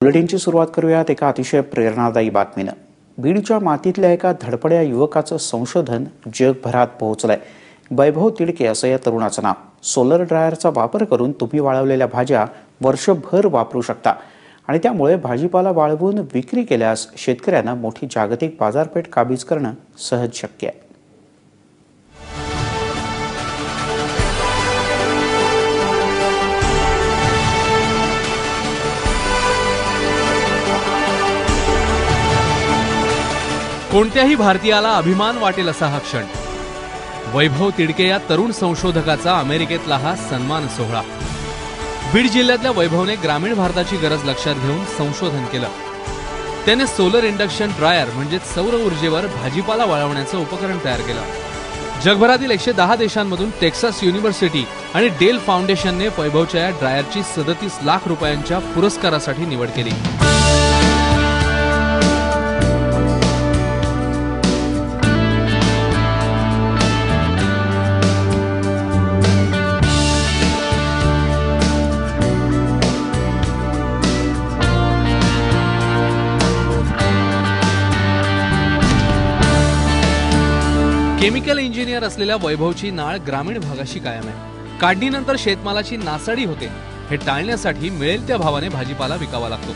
बुलेटिनची सुरुवात करूयात एका अतिशय प्रेरणादायी बातमीनं। बीडच्या मातीतल्या एका धडपड्या युवकाचं संशोधन जगभरात पोहोचलंय। वैभव तिडके असं या तरुणाचं नाव। सोलर ड्रायरचा वापर करून तुम्ही वाळवलेल्या भाज्या वर्षभर वापरू शकता आणि त्यामुळे भाजीपाला वाळवून विक्री केल्यास शेतकऱ्यांना मोठी जागतिक बाजारपेठ काबीज करणं सहज शक्य आहे। कोणत्याही भारतीयाला अभिमान वाटेल असा हा क्षण। वैभव तिडके या तरुण संशोधकाचा अमेरिकेतला हा सन्मान सोहळा। बीड जिल्ह्यातल्या वैभवने ग्रामीण भारताची गरज लक्षात घेऊन संशोधन केलं। त्याने सोलर इंडक्शन ड्रायर म्हणजे सौर ऊर्जेवर भाजीपाला वाळवण्याचं उपकरण तयार केलं। जगभरातील 110 देशांमधून टेक्सास युनिव्हर्सिटी आणि डेल फाउंडेशनने वैभवच्या या ड्रायरची 37 लाख रुपयांच्या पुरस्कारासाठी निवड केली। केमिकल इंजिनियर असलेल्या वैभवची नाळ ग्रामीण भागाशी कायम आहे। काढणीनंतर शेतमालाची नासाडी होते, हे टाळण्यासाठी मिळेल त्या भावाने भाजीपाला विकावा लागतो।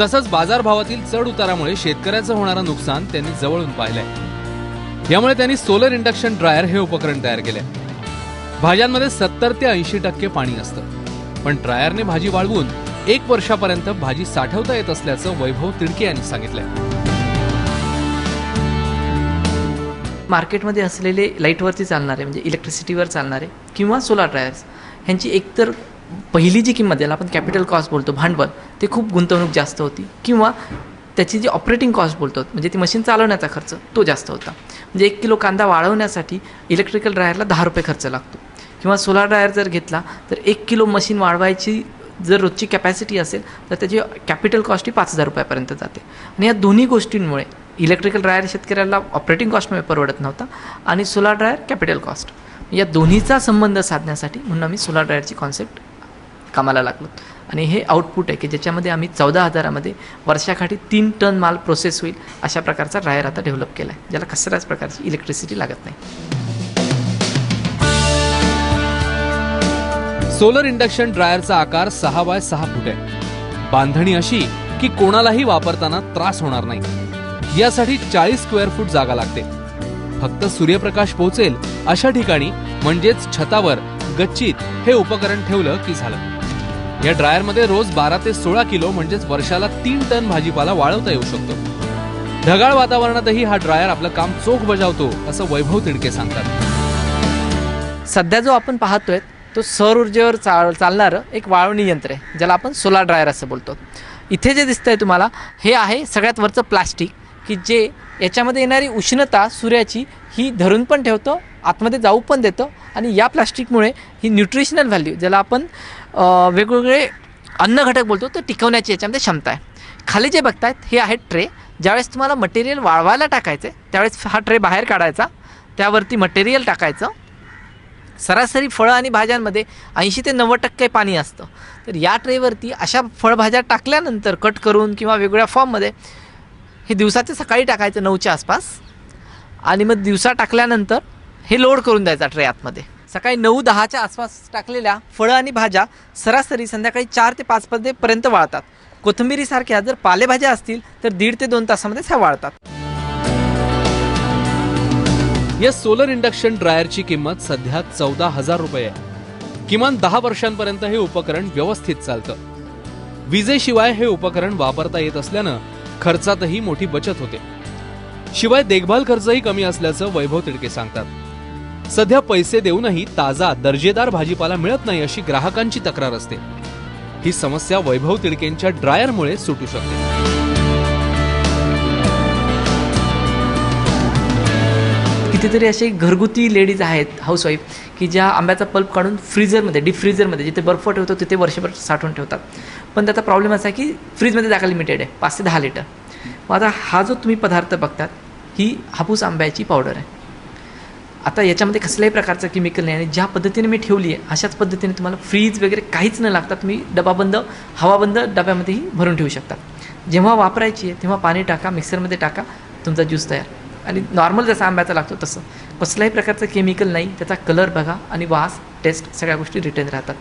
तसंच बाजारभावातील चढ उतारामुळे शेतकऱ्याचं होणारं नुकसान त्यांनी जवळून पाहिलंय। यामुळे त्यांनी सोलर इंडक्शन ड्रायर हे उपकरण तयार केले। भाज्यांमध्ये 70 ते 80% पाणी असतं, पण ड्रायरने भाजी वाळवून 1 वर्षापर्यंत भाजी साठवता येत असल्याचं वैभव तिडके यांनी सांगितलंय। मार्केटमध्ये असलेले लाईटवरती चालणारे म्हणजे इलेक्ट्रिसिटीवर चालणारे किंवा सोलार ड्रायर्स ह्यांची एकतर पहिली जी किंमत ज्याला आपण कॅपिटल कॉस्ट बोलतो भांडवल ते खूप गुंतवणूक जास्त होती, किंवा त्याची जी ऑपरेटिंग कॉस्ट बोलतो म्हणजे ती मशीन चालवण्याचा खर्च तो जास्त होता। म्हणजे 1 किलो कांदा वाळवण्यासाठी इलेक्ट्रिकल ड्रायरला 10 रुपये खर्च लागतो, किंवा सोलार ड्रायर जर घेतला तर 1 किलो मशीन वाळवायची जर रोजची कॅपॅसिटी असेल तर त्याची कॅपिटल कॉस्ट ही 5000 रुपयापर्यंत जाते। आणि या दोन्ही गोष्टींमुळे इलेक्ट्रिकल ड्रायर शेतकऱ्याला ऑपरेटिंग कॉस्टमुळे परवडत नव्हता आणि सोलार ड्रायर कॅपिटल कॉस्ट, या दोन्हीचा संबंध साधण्यासाठी म्हणून आम्ही सोलार ड्रायरची कॉन्सेप्ट कामाला लागलो। आणि हे आउटपुट आहे की ज्याच्यामध्ये आम्ही 14,000मध्ये वर्षाकाठी 3 टन माल प्रोसेस होईल अशा प्रकारचा ड्रायर आता डेव्हलप केला आहे, ज्याला कसल्याच प्रकारची इलेक्ट्रिसिटी लागत नाही। सोलर इंडक्शन ड्रायरचा आकार 6 बाय 6 फूट आहे। बांधणी अशी की कोणालाही वापरताना त्रास होणार नाही। यासाठी 40 स्क्वेअर फूट जागा लागते। फक्त सूर्यप्रकाश पोहोचेल अशा ठिकाणी म्हणजेच छतावर गच्चीत हे उपकरण ठेवलं की झालं। या ड्रायरमध्ये रोज 12 ते 16 किलो म्हणजेच वर्षाला 3 टन भाजीपाला वाळवता येऊ शकतो। ढगाळ वातावरणातही हा ड्रायर आपलं काम चोख बजावतो असं वैभव तिडके सांगतात। सध्या जो आपण पाहतोय तो सौर ऊर्जेवर चालणारं एक वाळवणी यंत्र आहे, ज्याला आपण सोलार ड्रायर असं बोलतो। इथे जे दिसतंय तुम्हाला हे आहे सगळ्यात वरचं प्लास्टिक, की जे याच्यामध्ये येणारी उष्णता सूर्याची ही धरून पण ठेवतो, आतमध्ये जाऊ पण देतो। आणि या प्लास्टिकमुळे ही न्यूट्रिशनल व्हॅल्यू ज्याला आपण वेगवेगळे अन्न घटक बोलतो तो टिकवण्याची याच्यामध्ये क्षमता आहे। खाली जे बघतायत हे आहे ट्रे। ज्यावेळेस तुम्हाला मटेरियल वाळवायला टाकायचं आहे त्यावेळेस हा ट्रे बाहेर काढायचा, त्यावरती मटेरियल टाकायचं। सरासरी फळं आणि भाज्यांमध्ये 80 ते 90% पाणी असतं, तर या ट्रेवरती अशा फळभाज्या टाकल्यानंतर कट करून किंवा वेगवेगळ्या फॉर्ममध्ये हे दिवसाचे सकाळी टाकायचं 9च्या आसपास, आणि मग दिवसा टाकल्यानंतर हे लोड करून द्यायचा ट्रे आतमध्ये। सकाळी 9-10च्या आसपास टाकलेल्या फळं आणि भाज्या सरासरी संध्याकाळी 4 ते 5 पर्यंत वाळतात। कोथिंबीरीसारख्या जर पालेभाज्या असतील तर 1.5 ते 2 तासामध्ये त्या वाळतात। या सोलर इंडक्शन ड्रायरची किंमत सध्या 14,000 रुपये आहे। किमान 10 वर्षांपर्यंत हे उपकरण व्यवस्थित चालतं। विजेशिवाय हे उपकरण वापरता येत असल्यानं खर्चातही मोठी बचत होते। शिवाय देखभाल खर्चही कमी असल्याचं वैभव तिडके सांगतात। सध्या पैसे देऊनही ताजा दर्जेदार भाजीपाला मिळत नाही अशी ग्राहकांची तक्रार असते। ही समस्या वैभव तिडकेंच्या ड्रायरमुळे सुटू शकते। कितीतरी असे घरगुती लेडीज आहेत हाऊसवाईफ की ज्या आंब्याचा पल्प काढून फ्रीजरमध्ये डीप फ्रीजरमध्ये जिथे बर्फ ठेवतो तिथे वर्षभर साठवून ठेवतात। पण त्याचा प्रॉब्लेम असा आहे की फ्रीजमध्ये जागा लिमिटेड आहे, 5 ते 10 लिटर। मग आता हा जो तुम्ही पदार्थ बघतात ही हापूस आंब्याची पावडर आहे। आता याच्यामध्ये कसल्याही प्रकारचं केमिकल नाही आणि ज्या पद्धतीने मी ठेवली आहे अशाच पद्धतीने तुम्हाला फ्रीज वगैरे काहीच न लागता तुम्ही डबाबंद हवाबंद डब्यामध्येही भरून ठेवू शकता. जेव्हा वापरायची आहे तेव्हा पाणी टाका, मिक्सरमध्ये टाका, तुमचा ज्यूस तयार. आणि नॉर्मल जसा आंब्याचा लागतो तसं कसल्याही प्रकारचं केमिकल नाही. त्याचा कलर बघा आणि वास, टेस्ट सगळ्या गोष्टी रिटेन राहतात.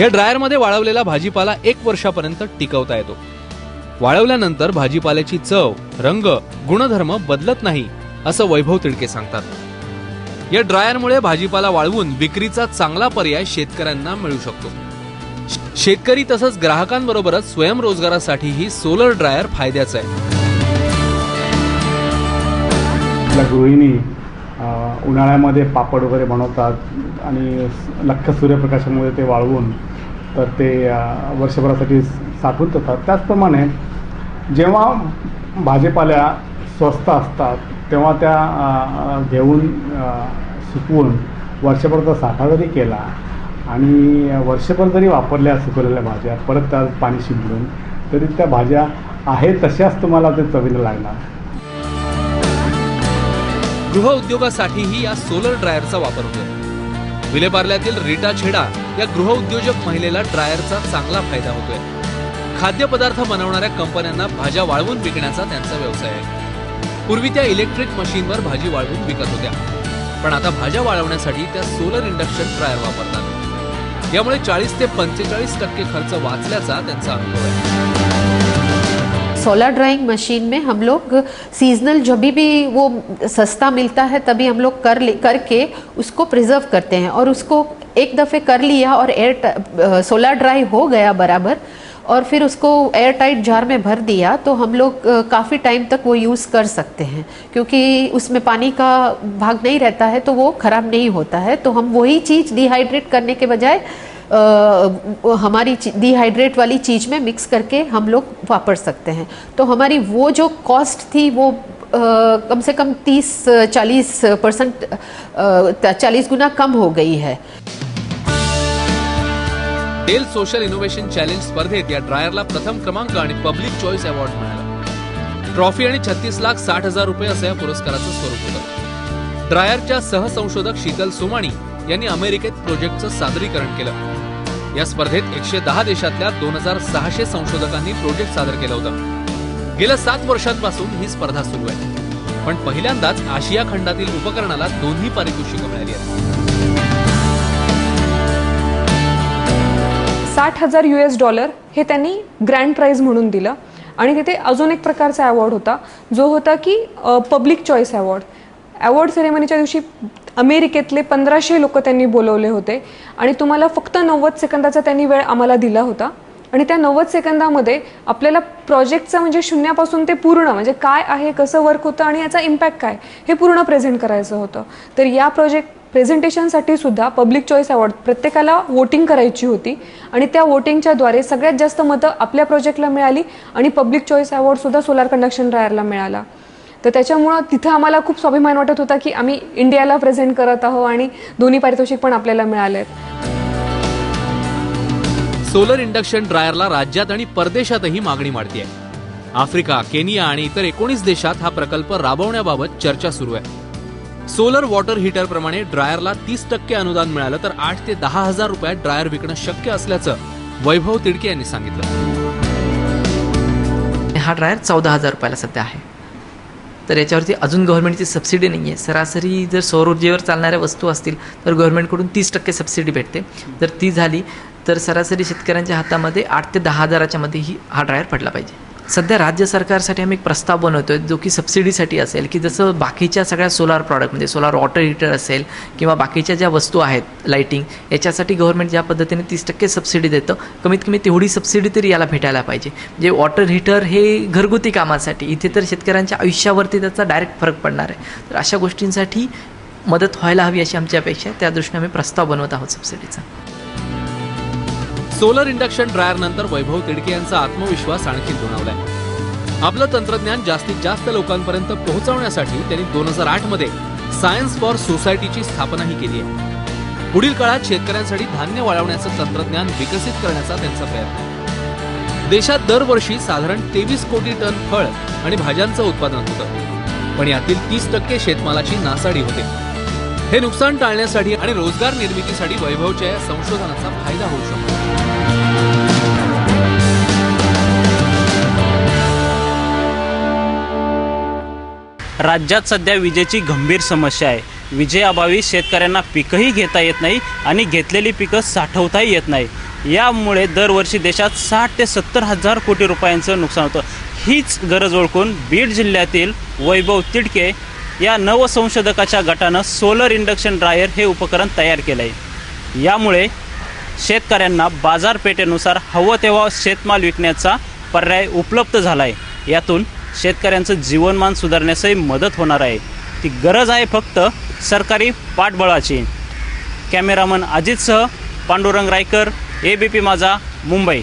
या ड्रायरमध्ये वाळवलेला भाजीपाला 1 वर्षापर्यंत टिकवता येतो. वाळवल्यानंतर भाजीपाल्याची चव, रंग, गुणधर्म बदलत नाही असं वैभव तिडके सांगतात. या ड्रायरमुळे भाजीपाला वाळवून विक्रीचा चांगला पर्याय शेतकऱ्यांना मिळू शकतो. शेतकरी तसंच ग्राहकांबरोबरच स्वयंरोजगारासाठीही सोलर ड्रायर फायद्याचं आहे. गृहिणी उन्हाळ्यामध्ये पापड वगैरे बनवतात आणि लख्ख सूर्यप्रकाशामुळे ते वाळवून तर ते वर्षभरासाठी साठवून ठेवतात. त्याचप्रमाणे जेव्हा भाजीपाल्या स्वस्त असतात तेव्हा त्या घेऊन सुकवून वर्षभराचा साठा जरी केला आणि वर्षभर जरी वापरल्या सुकवलेल्या भाज्या परत त्यात पाणी शिंपडून तरी त्या भाज्या आहेत तशाच तुम्हाला ते चवीला लागणार. गृह उद्योगासाठीही या सोलर ड्रायरचा वापर होतो. विलेपार्ल्यातील रीटा छेडा या गृह उद्योजक महिलेला ड्रायरचा चांगला फायदा होतोय. खाद्यपदार्थ बनवणाऱ्या कंपन्यांना भाज्या वाळवून विकण्याचा त्यांचा व्यवसाय आहे. पूर्वी त्या इलेक्ट्रिक मशीनवर भाजी वाळवून विकत होत्या, पण आता भाज्या वाळवण्यासाठी त्या सोलर इंडक्शन ड्रायर वापरतात. यामुळे 40 ते 45% खर्च वाचल्याचा त्यांचा अनुभव आहे. सोलर ड्राइंग मशीन में हम लोग सीजनल जब भी वो सस्ता मिलता है तभी हम लोग करके उसको प्रिजर्व करते हैं और उसको एक दफ़े कर लिया और सोलर ड्राई हो गया बराबर और फिर उसको एयर टाइट जार में भर दिया तो हम लोग काफ़ी टाइम तक वो यूज़ कर सकते हैं क्योंकि उसमें पानी का भाग नहीं रहता है तो वो ख़राब नहीं होता है. तो हम वही चीज़ डिहाइड्रेट करने के बजाय हमारी डिहाइड्रेट वाली चीज़ में मिक्स करके हम लोग वापर सकते हैं. तो हमारी वो जो कॉस्ट थी वो कम से कम 30-40% 40 गुना कम हो गई है. डेल सोशल इनोव्हेशन चॅलेंज स्पर्धेत या ड्रायरला प्रथम क्रमांक आणि पब्लिक चॉईस अवॉर्ड मिळाला. ट्रॉफी आणि 36,60,000 रुपये असं या पुरस्काराचं स्वरूप होतं. ड्रायरच्या सहसंशोधक शीतल सोमाणी यांनी अमेरिकेत प्रोजेक्टचं सादरीकरण केलं. या स्पर्धेत 110 देशातल्या 2600 संशोधकांनी प्रोजेक्ट सादर केलं होतं. गेल्या 7 वर्षांपासून ही स्पर्धा सुरू आहे, पण पहिल्यांदाच आशिया खंडातील उपकरणाला दोन्ही पारितोषिकं मिळाली आहेत. $60,000 हे त्यांनी ग्रँड प्राइज म्हणून दिलं आणि तिथे अजून एक प्रकारचा अवॉर्ड होता जो होता की पब्लिक चॉईस अवॉर्ड. अवॉर्ड सेरेमनीच्या दिवशी अमेरिकेतले 1500 लोक त्यांनी बोलवले होते आणि तुम्हाला फक्त 90 सेकंदाचा त्यांनी वेळ आम्हाला दिला होता आणि त्या 90 सेकंदामध्ये आपल्याला प्रोजेक्टचं म्हणजे शून्यापासून ते पूर्ण म्हणजे काय आहे, कसं वर्क होतं आणि याचा इम्पॅक्ट काय हे पूर्ण प्रेझेंट करायचं होतं. तर या प्रेझेंटेशनसाठी सुद्धा पब्लिक चॉईस अवॉर्ड प्रत्येकाला वोटिंग करायची होती आणि त्या वोटिंगच्याद्वारे सगळ्यात जास्त मतं आपल्या प्रोजेक्टला मिळाली आणि पब्लिक चॉईस अवॉर्डसुद्धा सोलार कंडक्शन ड्रायरला मिळाला. तर त्याच्यामुळं तिथं आम्हाला खूप स्वाभिमान वाटत होता की आम्ही इंडियाला प्रेझेंट करत आहोत आणि दोन्ही पारितोषिक पण आपल्याला मिळाले. सोलर इंडक्शन ड्रायरला राज्यात आणि परदेशातही मागणी वाढतीये. आफ्रिका, केनिया आणि इतर 19 देशात हा प्रकल्प राबवण्याबाबत चर्चा सुरू आहे. सोलर वॉटर हीटर प्रमाणे ड्रायरला 30% अनुदान मिळालं तर 8 ते 10,000 रुपयात ड्रायर विकणं शक्य असल्याचं वैभव तिडके यांनी सांगितलं. हा ड्रायर 14,000 रुपयाला सध्या आहे. तर याच्यावरती अजून गव्हर्नमेंटची सबसिडी नाही आहे. सरासरी जर सौर ऊर्जेवर चालणाऱ्या वस्तू असतील तर गव्हर्नमेंटकडून 30% सबसिडी भेटते. जर ती झाली तर सरासरी शेतकऱ्यांच्या हातामध्ये 8 ते 10,000च्या मध्ये हा ड्रायर पडला पाहिजे. सध्या राज्य सरकारसाठी आम्ही एक प्रस्ताव बनवतोय जो की सबसिडीसाठी असेल की जसं बाकीच्या सगळ्या सोलार प्रॉडक्ट म्हणजे सोलार वॉटर हीटर असेल किंवा बाकीच्या ज्या वस्तू आहेत लाईटिंग याच्यासाठी गव्हर्नमेंट ज्या पद्धतीने 30% सबसिडी देतं कमीत कमी तेवढी सबसिडी तरी याला भेटायला पाहिजे. म्हणजे वॉटर हीटर हे घरगुती कामासाठी, इथे तर शेतकऱ्यांच्या आयुष्यावरती त्याचा डायरेक्ट फरक पडणार आहे. तर अशा गोष्टींसाठी मदत व्हायला हवी अशी आमची अपेक्षा आहे. त्या दृष्टीने आम्ही प्रस्ताव बनवत आहोत सबसिडीचा. सोलर इंडक्शन ड्रायर नंतर वैभव तिडके यांचा आत्मविश्वास आणखी दुणावलाय. आपलं तंत्रज्ञान जास्तीत जास्त लोकांपर्यंत पोहोचवण्यासाठी त्यांनी 2008 मध्ये सायन्स फॉर सोसायटीची स्थापनाही केली आहे. पुढील काळात शेतकऱ्यांसाठी धान्य वाळवण्याचं तंत्रज्ञान विकसित करण्याचा त्यांचा प्रयत्न आहे. देशात दरवर्षी साधारण 23 कोटी टन फळ आणि भाज्यांचं उत्पादन होतं. पण यातील 30% शेतमालाची नासाडी होते. हे नुकसान टाळण्यासाठी आणि रोजगार निर्मितीसाठी वैभवच्या या संशोधनाचा फायदा होऊ शकतो. राज्यात सध्या विजेची गंभीर समस्या आहे. विजेअभावी शेतकऱ्यांना पिकंही घेता येत नाही आणि घेतलेली पिकं साठवताही येत नाही. यामुळे दरवर्षी देशात 60 ते 70 हजार कोटी रुपयांचं नुकसान होतं. हीच गरज ओळखून बीड जिल्ह्यातील वैभव तिडके या नवसंशोधकाच्या गटानं सोलर इंडक्शन ड्रायर हे उपकरण तयार केलं आहे. यामुळे शेतकऱ्यांना बाजारपेठेनुसार हवं तेव्हा शेतमाल विकण्याचा पर्याय उपलब्ध झाला आहे. यातून शेतकऱ्यांचं जीवनमान सुधारण्यासही मदत होणार आहे. ती गरज आहे फक्त सरकारी पाठबळाची. कॅमेरामन अजितसह पांडुरंग रायकर, ABP माझा, मुंबई.